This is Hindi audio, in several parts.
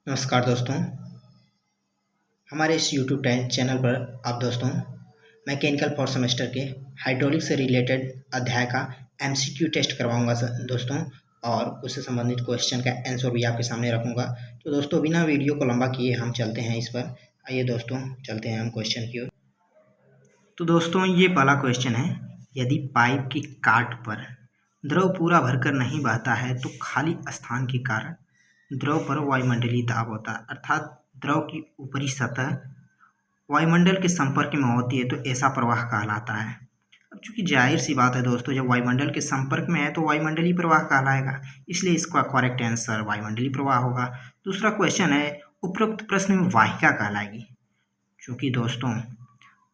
नमस्कार दोस्तों, हमारे इस यूट्यूब चैनल पर आप दोस्तों मैकेनिकल फॉर सेमेस्टर के हाइड्रोलिक से रिलेटेड अध्याय का एमसीक्यू टेस्ट करवाऊंगा दोस्तों, और उससे संबंधित क्वेश्चन का आंसर भी आपके सामने रखूंगा। तो दोस्तों बिना वीडियो को लंबा किए हम चलते हैं इस पर। आइए दोस्तों चलते हैं हम क्वेश्चन की ओर। तो दोस्तों ये पहला क्वेश्चन है, यदि पाइप की काट पर द्रव पूरा भरकर नहीं बहता है तो खाली स्थान के कारण द्रव पर वायुमंडलीय दाब होता है, अर्थात द्रव की ऊपरी सतह वायुमंडल के संपर्क में होती है तो ऐसा प्रवाह कहलाता है। अब चूंकि जाहिर सी बात है दोस्तों, जब वायुमंडल के संपर्क में है तो वायुमंडलीय प्रवाह कहलाएगा, इसलिए इसका करेक्ट आंसर वायुमंडलीय प्रवाह होगा। दूसरा क्वेश्चन है, उपरोक्त प्रश्न में वाहिका कहलाएगी। चूंकि दोस्तों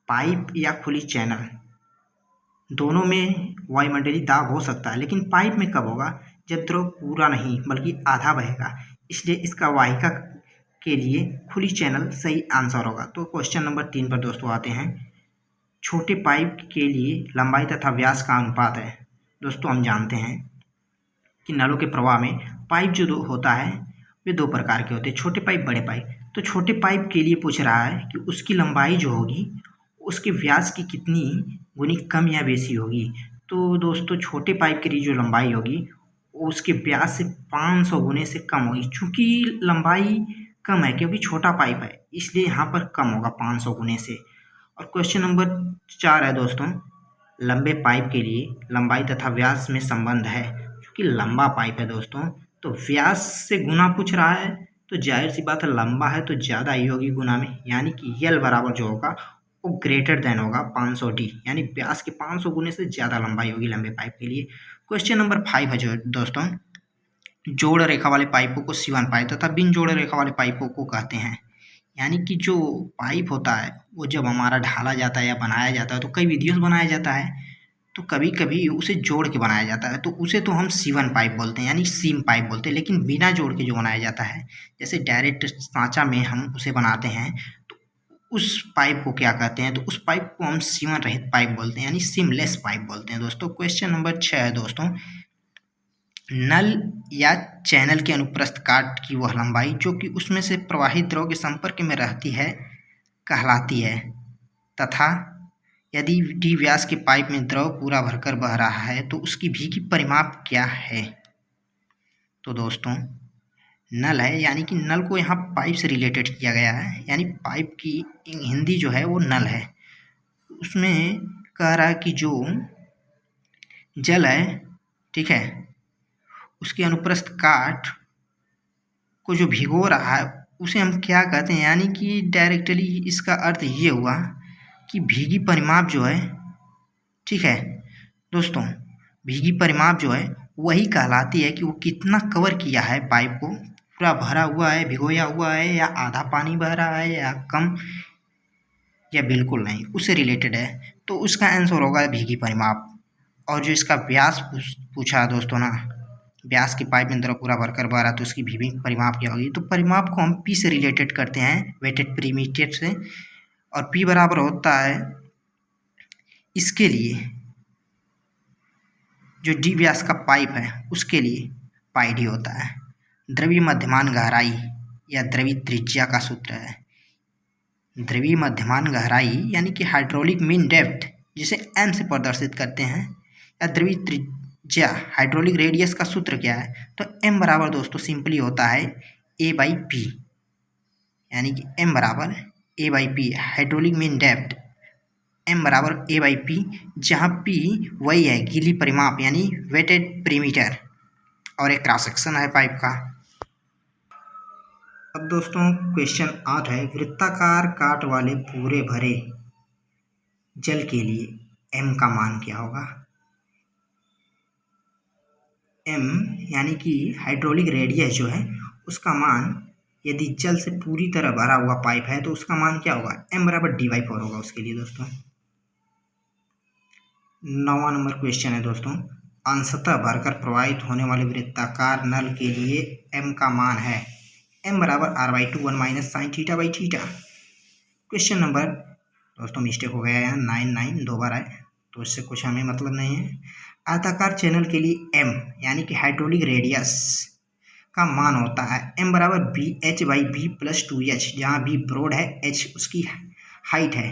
पाइप या खुली चैनल दोनों में वायुमंडलीय दाब हो सकता है, लेकिन पाइप में कब होगा, जब द्रव पूरा नहीं बल्कि आधा बहेगा, इसलिए इसका वाहिका के लिए खुली चैनल सही आंसर होगा। तो क्वेश्चन नंबर 3 पर दोस्तों आते हैं। छोटे पाइप के लिए लंबाई तथा व्यास का अनुपात है। दोस्तों हम जानते हैं कि नलों के प्रवाह में पाइप जो होता है वे दो प्रकार के होते हैं, छोटे पाइप, बड़े पाइप। तो छोटे पाइप के लिए पूछ रहा है कि उसकी लंबाई जो होगी उसके व्यास की कितनी गुनी कम या बेसी होगी। तो दोस्तों छोटे पाइप के लिए जो लंबाई होगी उसके व्यास से 500 गुने से कम होगी। चूँकि लंबाई कम है क्योंकि छोटा पाइप है, इसलिए यहाँ पर कम होगा 500 गुने से। और क्वेश्चन नंबर 4 है दोस्तों, लंबे पाइप के लिए लंबाई तथा व्यास में संबंध है। क्योंकि लंबा पाइप है दोस्तों तो व्यास से गुना पूछ रहा है, तो जाहिर सी बात है लंबा है तो ज़्यादा ही होगी गुना में, यानी कि यल बराबर जो होगा वो ग्रेटर देन होगा 500d, यानी व्यास के 500 गुने से ज़्यादा लंबाई होगी लंबे पाइप के लिए। क्वेश्चन नंबर 5 है जो दोस्तों, जोड़ रेखा वाले पाइपों को सीवन पाइप तथा बिन जोड़ रेखा वाले पाइपों को कहते हैं। यानी कि जो पाइप होता है वो जब हमारा ढाला जाता है या बनाया जाता है तो कई विधियों से बनाया जाता है, तो कभी कभी उसे जोड़ के बनाया जाता है तो उसे तो हम सीवन पाइप बोलते हैं, यानी सीम पाइप बोलते हैं। लेकिन बिना जोड़ के जो बनाया जाता है, जैसे डायरेक्ट सांचा में हम उसे बनाते हैं, तो उस पाइप को क्या कहते हैं, तो उस पाइप को हम सीवन रहित पाइप बोलते हैं, यानी सीमलेस पाइप बोलते हैं दोस्तों। क्वेश्चन नंबर 6 है दोस्तों, नल या चैनल के अनुप्रस्थ काट की वह लंबाई जो कि उसमें से प्रवाहित द्रव के संपर्क में रहती है कहलाती है, तथा यदि डी व्यास के पाइप में द्रव पूरा भरकर बह रहा है तो उसकी भी की परिमाप क्या है। तो दोस्तों नल है, यानी कि नल को यहाँ पाइप से रिलेटेड किया गया है, यानी पाइप की हिंदी जो है वो नल है। उसमें कह रहा है कि जो जल है, ठीक है, उसके अनुप्रस्थ काट को जो भिगो रहा है उसे हम क्या कहते हैं, यानी कि डायरेक्टली इसका अर्थ ये हुआ कि भीगी परिमाप जो है, ठीक है दोस्तों, भीगी परिमाप जो है वही कहलाती है कि वो कितना कवर किया है पाइप को, पूरा भरा हुआ है, भिगोया हुआ है, या आधा पानी बह रहा है, या कम, या बिल्कुल नहीं, उससे रिलेटेड है। तो उसका आंसर होगा भीगी परिमाप। और जो इसका व्यास पूछा दोस्तों ना, व्यास की पाइप में द्रव पूरा भरकर बह रहा तो उसकी भीगी परिमाप क्या होगी। तो परिमाप को हम पी से रिलेटेड करते हैं, वेटेड पेरीमीटर से, और पी बराबर होता है इसके लिए जो डी व्यास का पाइप है उसके लिए पाई डी होता है। द्रवीय मध्यमान गहराई या द्रवीय त्रिज्या का सूत्र है। द्रवीय मध्यमान गहराई यानी कि हाइड्रोलिक मीन डेप्थ, जिसे एम से प्रदर्शित करते हैं, या द्रवीय त्रिज्या हाइड्रोलिक रेडियस का सूत्र क्या है, तो एम बराबर दोस्तों सिंपली होता है ए बाई पी, यानी कि एम बराबर A by P, hydraulic mean depth M बराबर ए बाई पी, जहाँ पी वही है गीली परिमाप यानी वेटेड पेरीमीटर, और एक क्रॉस सेक्शन है पाइप का। अब दोस्तों क्वेश्चन 8 है, वृत्ताकार काट वाले पूरे भरे जल के लिए एम का मान क्या होगा। एम यानी कि हाइड्रोलिक रेडियस जो है उसका मान, यदि जल से पूरी तरह भरा हुआ पाइप है तो उसका मान क्या होगा, एम बराबर डी बाई 4 होगा उसके लिए दोस्तों। 9वां नंबर क्वेश्चन है दोस्तों, अंशतः भरकर प्रवाहित होने वाले वृत्ताकार नल के लिए एम का मान है एम बराबर R by 2 1 minus sine theta by theta. Question number दोस्तों मिस्टेक हो गया है, 9 दो बार आए तो इससे कुछ हमें मतलब नहीं है। आयताकार चैनल के लिए एम यानी कि हाइड्रोलिक रेडियस का मान होता है m बराबर B H by B plus 2h, जहाँ b ब्रॉड है, h उसकी हाइट है,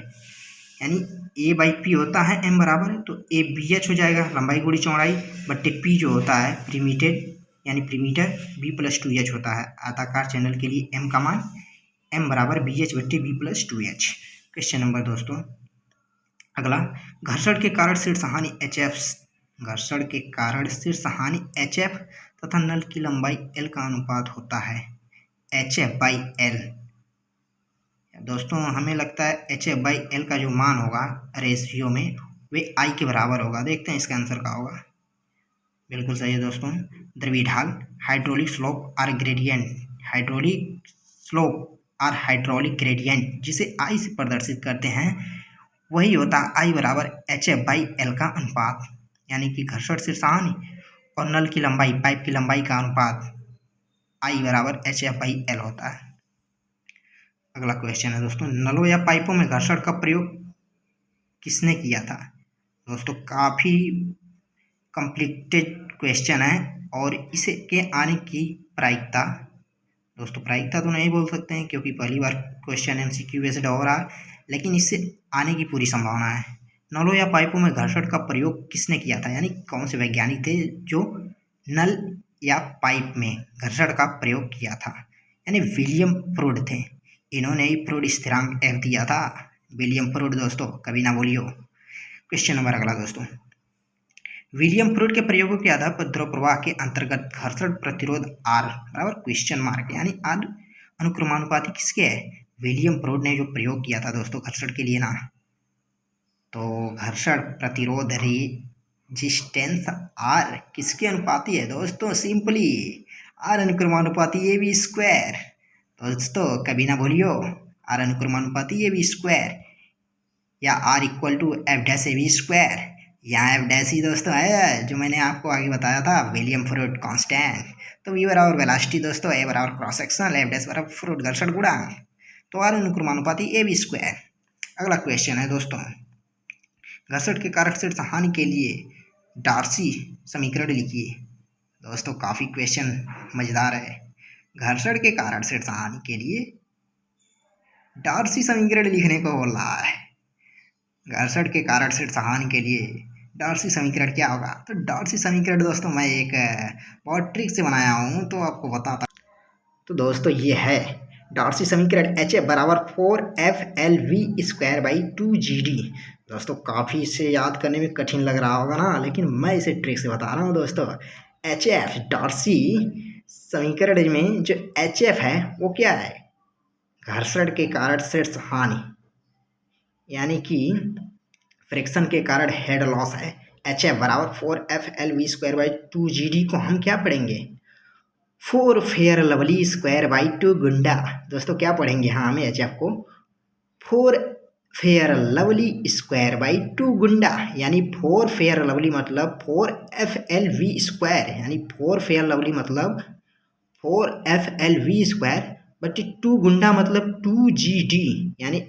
यानी a बाई पी होता है m बराबर, तो a बी एच हो जाएगा, लंबाई गुणी चौड़ाई, बट्टे p जो होता है प्रीमीटेड यानी प्रीमीटर, b प्लस 2h होता है। आयताकार चैनल के लिए m का मान m बराबर बी एच बट्टे B plus 2h। Question number दोस्तों अगला, घर्षण के कारण शीर्ष हानि HF, घर्षण के कारण शीर्ष हानि HF तथा नल की लंबाई L का अनुपात होता है HF बाई L। दोस्तों हमें लगता है HF बाई L का जो मान होगा रेशियो में वे I के बराबर होगा। देखते हैं इसका आंसर क्या होगा। बिल्कुल सही है दोस्तों। द्रव्यढाल, हाइड्रोलिक स्लोप और ग्रेडियंट, हाइड्रोलिक स्लोप और हाइड्रोलिक ग्रेडियंट जिसे I से प्रदर्शित करते हैं वही होता है I बराबर HF बाई L का अनुपात, यानी कि घर्षण शीर्ष हानि और नल की लंबाई, पाइप की लंबाई का अनुपात I बराबर HF बाई L होता है। अगला क्वेश्चन है दोस्तों, नलों या पाइपों में घर्षण का प्रयोग किसने किया था। दोस्तों काफ़ी कॉम्प्लिकेटेड क्वेश्चन है और इसे के आने की प्रायिकता, दोस्तों प्रायिकता तो नहीं बोल सकते हैं क्योंकि पहली बार क्वेश्चन MCQ बेस्ड हो रहा है, लेकिन इससे आने की पूरी संभावना है। नलों या पाइपों में घर्षण का प्रयोग किसने किया था, यानी कौन से वैज्ञानिक थे जो नल या पाइप में घर्षण का प्रयोग किया था, यानी विलियम फ्रूड थे। इन्होंने ही फ्रूड स्थिरांक F दिया था, विलियम फ्रूड दोस्तों, कभी ना भूलियो। क्वेश्चन नंबर अगला दोस्तों, विलियम फ्रूड के प्रयोगों के आधार पर द्रव प्रवाह के अंतर्गत घर्षण प्रतिरोध R बराबर क्वेश्चन मार्क, यानी R अनुक्रमानुपाती किसके है, विलियम फ्रूड ने जो प्रयोग किया था दोस्तों घर्षण के लिए ना, तो घर्षण प्रतिरोध रेजिस्टेंस R किसके अनुपाती है दोस्तों, सिंपली R अनुक्रमानुपाती AB स्क्वायर। दोस्तों कभी ना भूलियो, R अनुक्रमानुपाती AB स्क्वायर या R equal to F dash AB square. यहाँ F डैश ही दोस्तों है जो मैंने आपको आगे बताया था, विलियम फ्रूड कांस्टेंट। तो V बराबर वेलोसिटी दोस्तों, A बराबर क्रॉस सेक्शन, F डैश बराबर फ्रूड घर्षण गुणांक, तो R अनुक्रमानुपाती AB स्क्वायर। अगला क्वेश्चन है दोस्तों, घर्षण के कारण शीर्ष हानि के लिए डार्सी समीकरण लिखिए। दोस्तों काफ़ी क्वेश्चन मजेदार है। घर्षण के कारण शीर्ष हानि के लिए डार्सी समीकरण लिखने को बोल रहा है। घर्षण के कारण शीर्ष हानि के लिए डार्सी समीकरण क्या होगा, तो डार्सी समीकरण दोस्तों मैं एक बहुत ट्रिक से बनाया हूँ तो आपको बताता। तो दोस्तों ये है डार्सी समीकरण HF बराबर 4FLV स्क्वायर बाई 2GD। दोस्तों काफ़ी इसे याद करने में कठिन लग रहा होगा ना, लेकिन मैं इसे ट्रिक से बता रहा हूँ दोस्तों। HF डार्सी समीकरण में जो HF है वो क्या है, घर्षण के कारण शीर्ष हानि, यानी कि फ्रिक्शन के कारण हेड लॉस है। HF बराबर 4FLV स्क्वायर बाई 2GD को हम क्या पढ़ेंगे, 4 फेयर लवली स्क्वायर बाई 2 गुंडा। दोस्तों क्या पढ़ेंगे, हाँ हमें HF को 4 फेयर लवली स्क्वायर बाई 2 गुंडा, यानी 4 फेयर लवली मतलब 4FLV स्क्वायर, यानी 4 फेयर लवली मतलब 4FLV स्क्वायर बट 2 गुंडा मतलब 2GD, यानी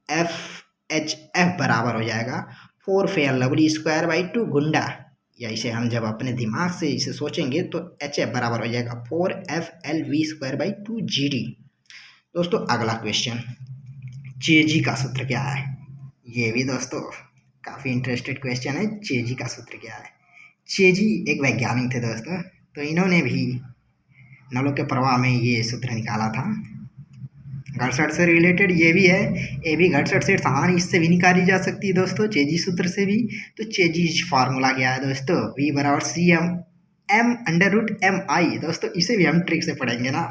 FHF बराबर हो जाएगा 4 फेयर लवली स्क्वायर बाई 2 गुंडा, या इसे हम जब अपने दिमाग से इसे सोचेंगे तो HF बराबर हो जाएगा 4FLV स्क्वायर बाई 2GD। दोस्तों अगला क्वेश्चन, चेजी का सूत्र क्या है। ये भी दोस्तों काफ़ी इंटरेस्टेड क्वेश्चन है। चेजी का सूत्र क्या है। चेजी एक वैज्ञानिक थे दोस्तों, तो इन्होंने भी नलों के प्रवाह में ये सूत्र निकाला था। घर्षण से रिलेटेड ये भी है, ये भी घर्षण से हानि इससे भी निकाली जा सकती है दोस्तों, चेजी सूत्र से भी। तो चेजी फार्मूला क्या है दोस्तों, V बराबर CM अंडर रूट MI। दोस्तों इसे भी हम ट्रिक से पढ़ेंगे ना,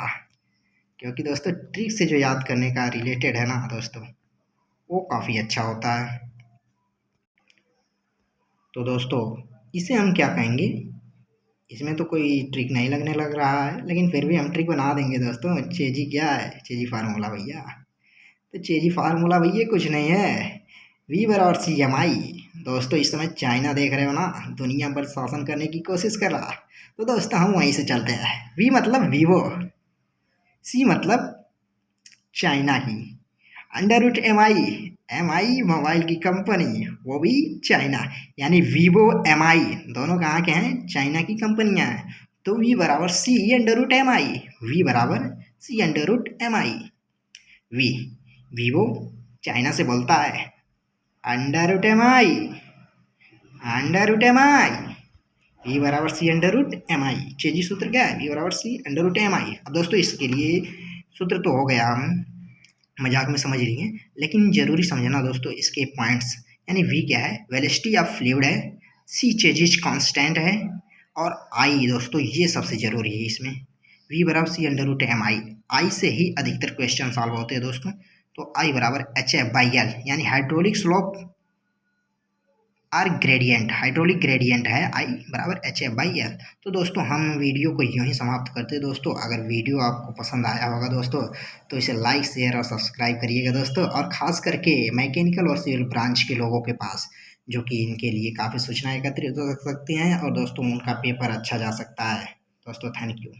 क्योंकि दोस्तों ट्रिक से जो याद करने का रिलेटेड है ना दोस्तों वो काफ़ी अच्छा होता है। तो दोस्तों इसे हम क्या कहेंगे, इसमें तो कोई ट्रिक नहीं लगने लग रहा है, लेकिन फिर भी हम ट्रिक बना देंगे दोस्तों। चेजी क्या है, चेजी फार्मूला भैया, तो चेजी फार्मूला भैया कुछ नहीं है, V बराबर CMI। दोस्तों इस समय चाइना देख रहे हो ना, दुनिया पर शासन करने की कोशिश कर रहा, तो दोस्तों हम वहीं से चलते हैं। V मतलब वीवो, C मतलब चाइना की, अंडर रूट MI मोबाइल की कंपनी, वो भी चाइना, यानी वीवो MI दोनों कहाँ के हैं, चाइना की कंपनियां हैं। तो v बराबर C under root M I, V बराबर C under root M I. V Vivo China से बोलता है under root M I, under root M I, V बराबर C under root M I. Chezy सूत्र क्या है? वी बराबर C under root M I. अब दोस्तों इसके लिए सूत्र तो हो गया, हम मजाक में समझ रही हैं, लेकिन जरूरी समझना दोस्तों इसके पॉइंट्स। यानी वी क्या है? वेलोसिटी ऑफ फ्लूइड है, सी चेजिज कांस्टेंट है, और आई दोस्तों ये सबसे जरूरी है इसमें, वी बराबर सी अंडर रूट एम आई। आई से ही अधिकतर क्वेश्चन सॉल्व होते हैं दोस्तों। तो आई बराबर एच एफ बाई एल, यानी hydraulic slope or gradient, hydraulic gradient है आई बराबर एच एफ बाई एल। तो दोस्तों हम वीडियो को यूं ही समाप्त करते हैं दोस्तों। अगर वीडियो आपको पसंद आया होगा दोस्तों तो इसे लाइक शेयर और सब्सक्राइब करिएगा दोस्तों, और ख़ास करके मैकेनिकल और सिविल ब्रांच के लोगों के पास, जो कि इनके लिए काफ़ी सूचनाएं एकत्रित हो सकती हैं और दोस्तों उनका पेपर अच्छा जा सकता है दोस्तों। Thank you.